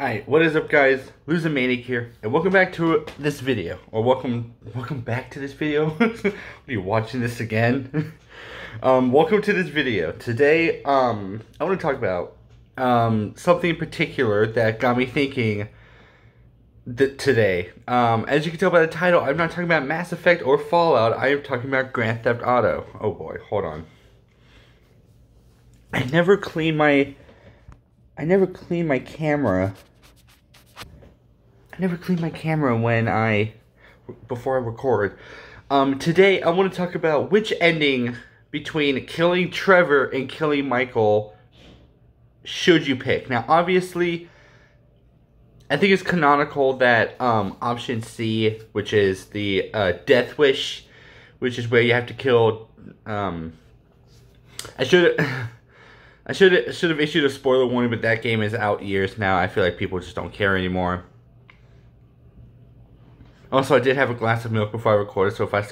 Alright, what is up guys? Losomaniac here, and welcome back to this video. Or welcome back to this video? Are you watching this again? Welcome to this video. Today, I want to talk about something in particular that got me thinking today. As you can tell by the title, I'm not talking about Mass Effect or Fallout, I am talking about Grand Theft Auto. Oh boy, hold on. I never clean my camera. I never clean my camera before I record. Today I want to talk about which ending between killing Trevor and killing Michael should you pick. Now, obviously, I think it's canonical that option C, which is the death wish, which is where you have to kill. I should have issued a spoiler warning, but that game is out years now. I feel like people just don't care anymore. Also, I did have a glass of milk before I recorded, so if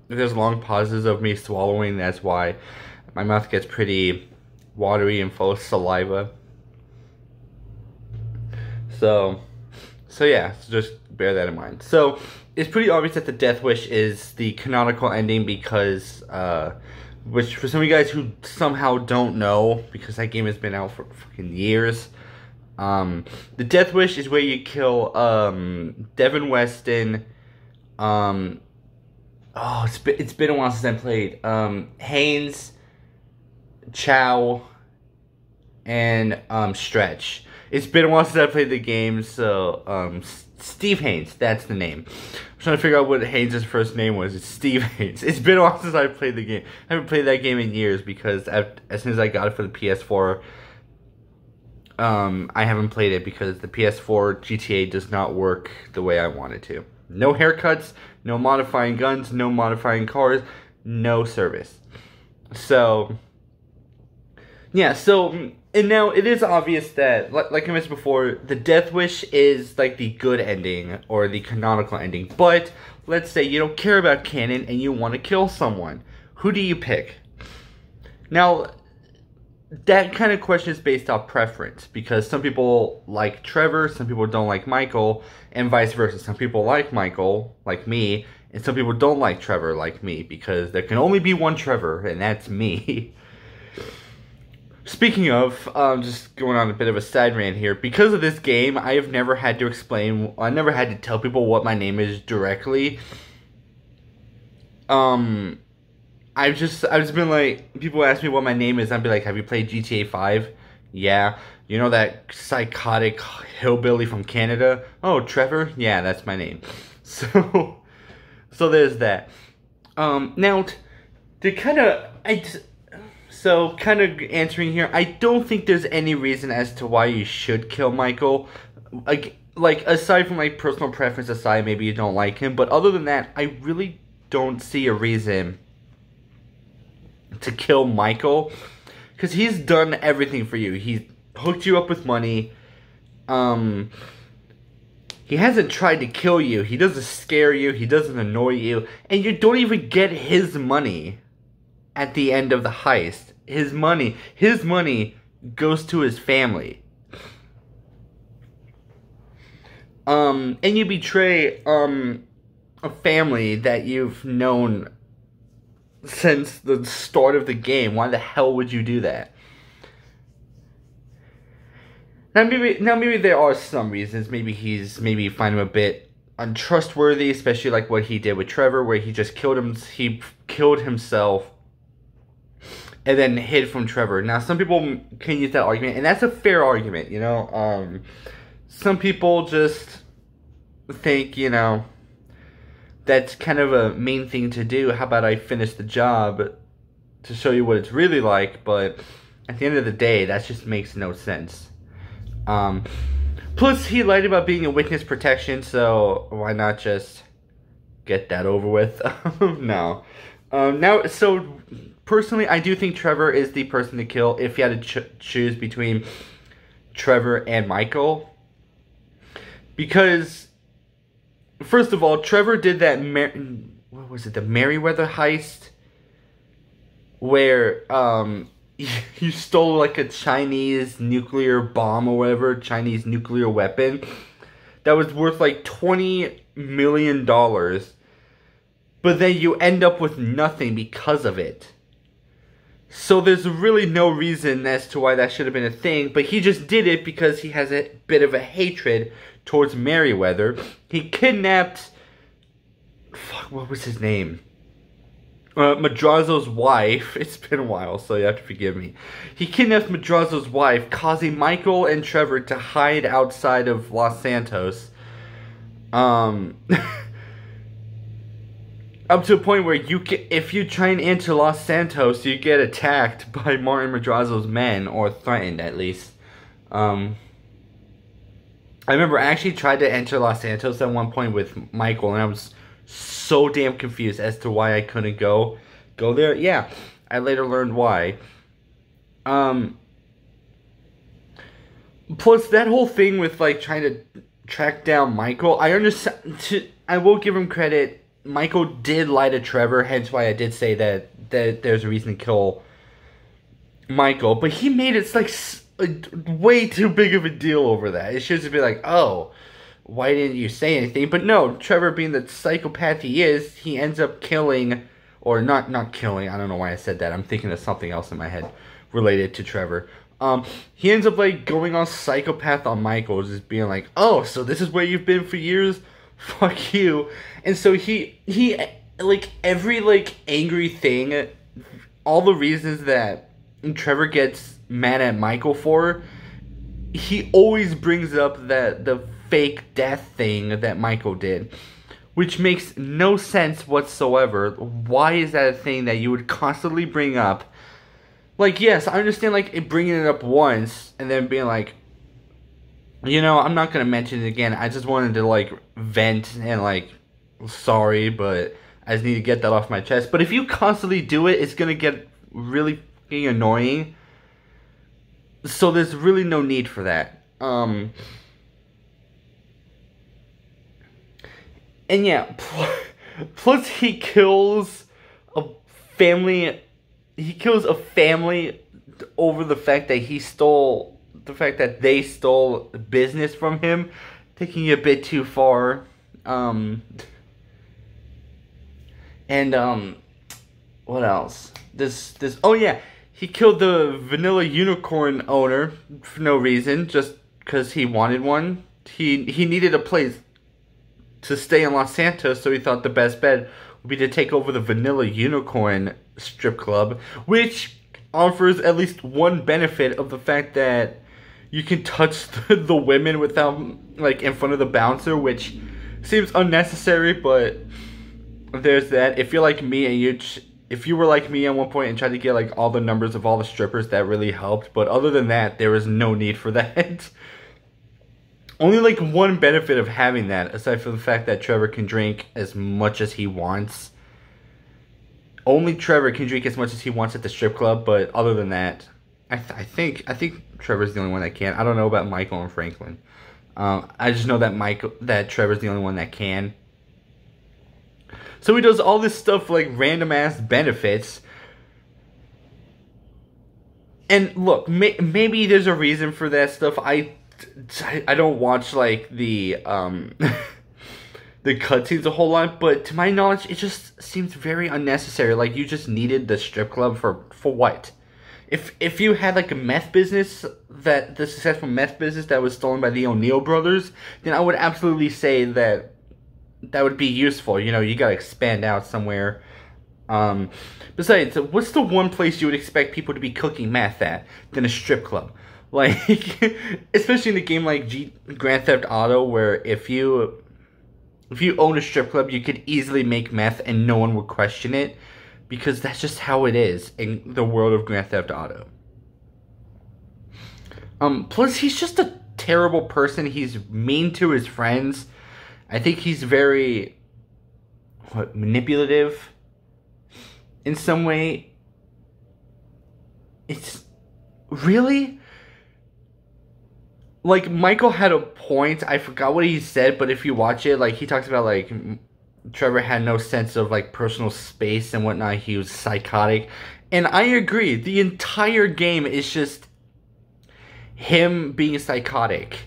there's long pauses of me swallowing, that's why my mouth gets pretty watery and full of saliva. So yeah, so just bear that in mind. So, it's pretty obvious that the death wish is the canonical ending because, which for some of you guys who somehow don't know, because that game has been out for fucking years, the death wish is where you kill Devin Weston. It's been a while since I played. Haynes, Chow, and Stretch. It's been a while since I played the game, so Steve Haynes, that's the name. I'm trying to figure out what Haynes' first name was. It's Steve Haynes. It's been a while since I played the game. I haven't played that game in years because as soon as I got it for the PS4, I haven't played it because the PS4 GTA does not work the way I want it to. No haircuts, no modifying guns, no modifying cars, no service. So, yeah, and now it is obvious that, like I mentioned before, the death wish is like the good ending or the canonical ending. But let's say you don't care about canon and you want to kill someone. Who do you pick? Now, that kind of question is based off preference, because some people like Trevor, some people don't like Michael, and vice versa. Some people like Michael, like me, and some people don't like Trevor, like me, because there can only be one Trevor, and that's me. Speaking of, just going on a bit of a side rant here, because of this game, I have never had to never had to tell people what my name is directly. I've just been like, people ask me what my name is, I'd be like, have you played GTA 5? Yeah. You know that psychotic hillbilly from Canada? Oh, Trevor? Yeah, that's my name. So there's that. Now, to kind of answering here, I don't think there's any reason as to why you should kill Michael. Like aside from like personal preference aside, maybe you don't like him, but other than that, I really don't see a reason to kill Michael, because he's done everything for you. He's hooked you up with money. He hasn't tried to kill you. He doesn't scare you. He doesn't annoy you. And you don't even get his money at the end of the heist. His money goes to his family. And you betray a family that you've known since the start of the game. Why the hell would you do that? Now maybe there are some reasons. Maybe you find him a bit untrustworthy, especially like what he did with Trevor, where he just killed himself and then hid from Trevor. Now some people can use that argument, and that's a fair argument, you know. Some people just think, you know, that's kind of a mean thing to do. How about I finish the job to show you what it's really like? But at the end of the day, that just makes no sense. Plus, he lied about being a witness protection, so why not just get that over with? No. So personally, I do think Trevor is the person to kill if you had to choose between Trevor and Michael. Because, first of all, Trevor did that, what was it, the Merryweather heist? Where, you stole like a Chinese nuclear bomb or whatever, Chinese nuclear weapon that was worth like $20 million, but then you end up with nothing because of it. So there's really no reason as to why that should have been a thing, but he just did it because he has a bit of a hatred towards Merryweather. He kidnapped, fuck, what was his name? Madrazo's wife. It's been a while, so you have to forgive me. He kidnapped Madrazo's wife, causing Michael and Trevor to hide outside of Los Santos. Up to a point where if you try and enter Los Santos, you get attacked by Martin Madrazo's men, or threatened at least. I remember I actually tried to enter Los Santos at one point with Michael, and I was so damn confused as to why I couldn't go there. Yeah, I later learned why. Plus that whole thing with like trying to track down Michael, I understand. I will give him credit. Michael did lie to Trevor, hence why I did say that there's a reason to kill Michael. But he made it like way too big of a deal over that. It should just be like, oh, why didn't you say anything? But no, Trevor, being the psychopath he is, he ends up killing, or not killing. I don't know why I said that. I'm thinking of something else in my head related to Trevor. He ends up like going on psychopath on Michael, just being like, oh, so this is where you've been for years? Fuck you. And so he like every like angry thing, all the reasons that Trevor gets mad at Michael for, he always brings up the fake death thing that Michael did, which makes no sense whatsoever. Why is that a thing that you would constantly bring up? Like, yes, I understand like bringing it up once and then being like, you know, I'm not going to mention it again. I just wanted to, like, vent and, like, sorry, but I just need to get that off my chest. But if you constantly do it, it's going to get really fucking annoying. So there's really no need for that. And yeah, plus he kills a family. He kills a family over the fact that he stole... The fact that they stole business from him, taking it a bit too far. What else? Oh yeah, he killed the Vanilla Unicorn owner for no reason, just because he wanted one. He needed a place to stay in Los Santos, so he thought the best bet would be to take over the Vanilla Unicorn strip club, which offers at least one benefit of the fact that you can touch the women without, like, in front of the bouncer, which seems unnecessary, but there's that. If you're like me and if you were like me at one point and tried to get, like, all the numbers of all the strippers, that really helped. But other than that, there was no need for that. Only, like, one benefit of having that, aside from the fact that Trevor can drink as much as he wants. Only Trevor can drink as much as he wants at the strip club, but other than that, I think Trevor's the only one that can. I don't know about Michael and Franklin. I just know that Trevor's the only one that can. So he does all this stuff like random ass benefits. And look, maybe there's a reason for that stuff. I don't watch like the the cutscenes a whole lot, but to my knowledge, it just seems very unnecessary. Like, you just needed the strip club for what? If you had like a meth business, the successful meth business that was stolen by the O'Neill brothers, then I would absolutely say that would be useful. You know, you gotta expand out somewhere. Besides, what's the one place you would expect people to be cooking meth at than a strip club? Like, especially in a game like Grand Theft Auto, where if you own a strip club, you could easily make meth and no one would question it. Because that's just how it is in the world of Grand Theft Auto. Plus, he's just a terrible person. He's mean to his friends. I think he's very, manipulative in some way. It's, really? Like, Michael had a point. I forgot what he said, but if you watch it, like, he talks about, like, Trevor had no sense of, like, personal space and whatnot. He was psychotic. And I agree. The entire game is just him being psychotic.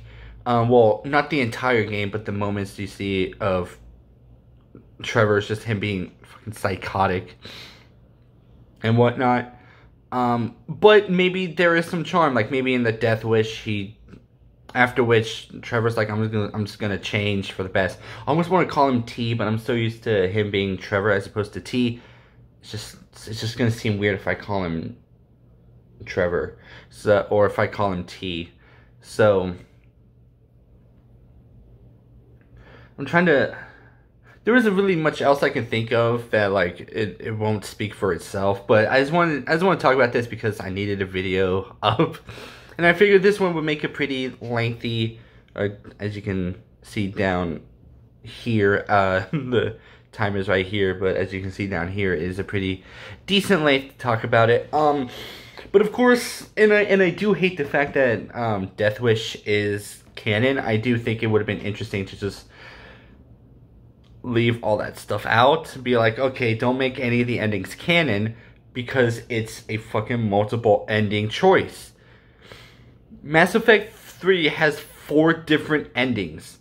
Well, not the entire game, but the moments you see of Trevor is just him being fucking psychotic and whatnot. But maybe there is some charm. Like maybe in the Death Wish, after which Trevor's like, I'm just gonna change for the best. I almost want to call him T, but I'm so used to him being Trevor as opposed to T. It's just gonna seem weird if I call him Trevor, or if I call him T. So I'm trying to. There isn't really much else I can think of that like it won't speak for itself. But I just want to talk about this because I needed a video up, and I figured this one would make it pretty lengthy. As you can see down here, the timer's right here, but as you can see down here, it is a pretty decent length to talk about it. But of course, and I do hate the fact that Death Wish is canon. I do think it would have been interesting to just leave all that stuff out. Be like, okay, don't make any of the endings canon because it's a fucking multiple ending choice. Mass Effect 3 has 4 different endings.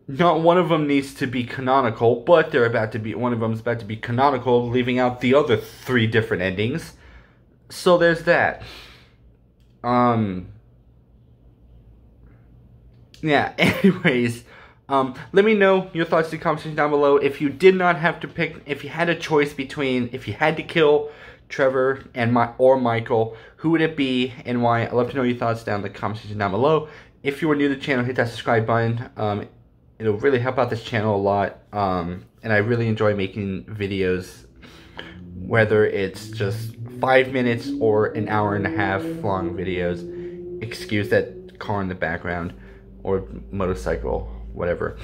Not one of them needs to be canonical, but one of them is about to be canonical, leaving out the other 3 different endings. So there's that. Yeah, anyways, let me know your thoughts in the comment section down below. If you did not have to pick, if you had a choice between, if you had to kill Trevor or Michael, who would it be and why? I'd love to know your thoughts down in the comment section down below. If you are new to the channel, hit that subscribe button. It'll really help out this channel a lot. And I really enjoy making videos, whether it's just 5 minutes or an hour and a half long videos. Excuse that car in the background or motorcycle, whatever.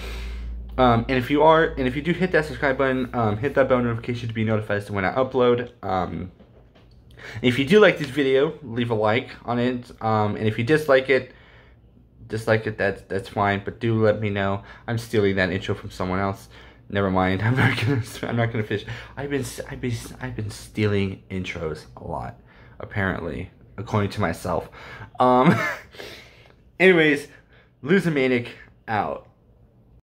And if you do hit that subscribe button, hit that bell notification to be notified as to when I upload. If you do like this video, leave a like on it. And if you dislike it, that's fine. But do let me know. I'm stealing that intro from someone else. Never mind. I'm not gonna finish. I've been stealing intros a lot, apparently, according to myself. Anyways, Losermaniac out.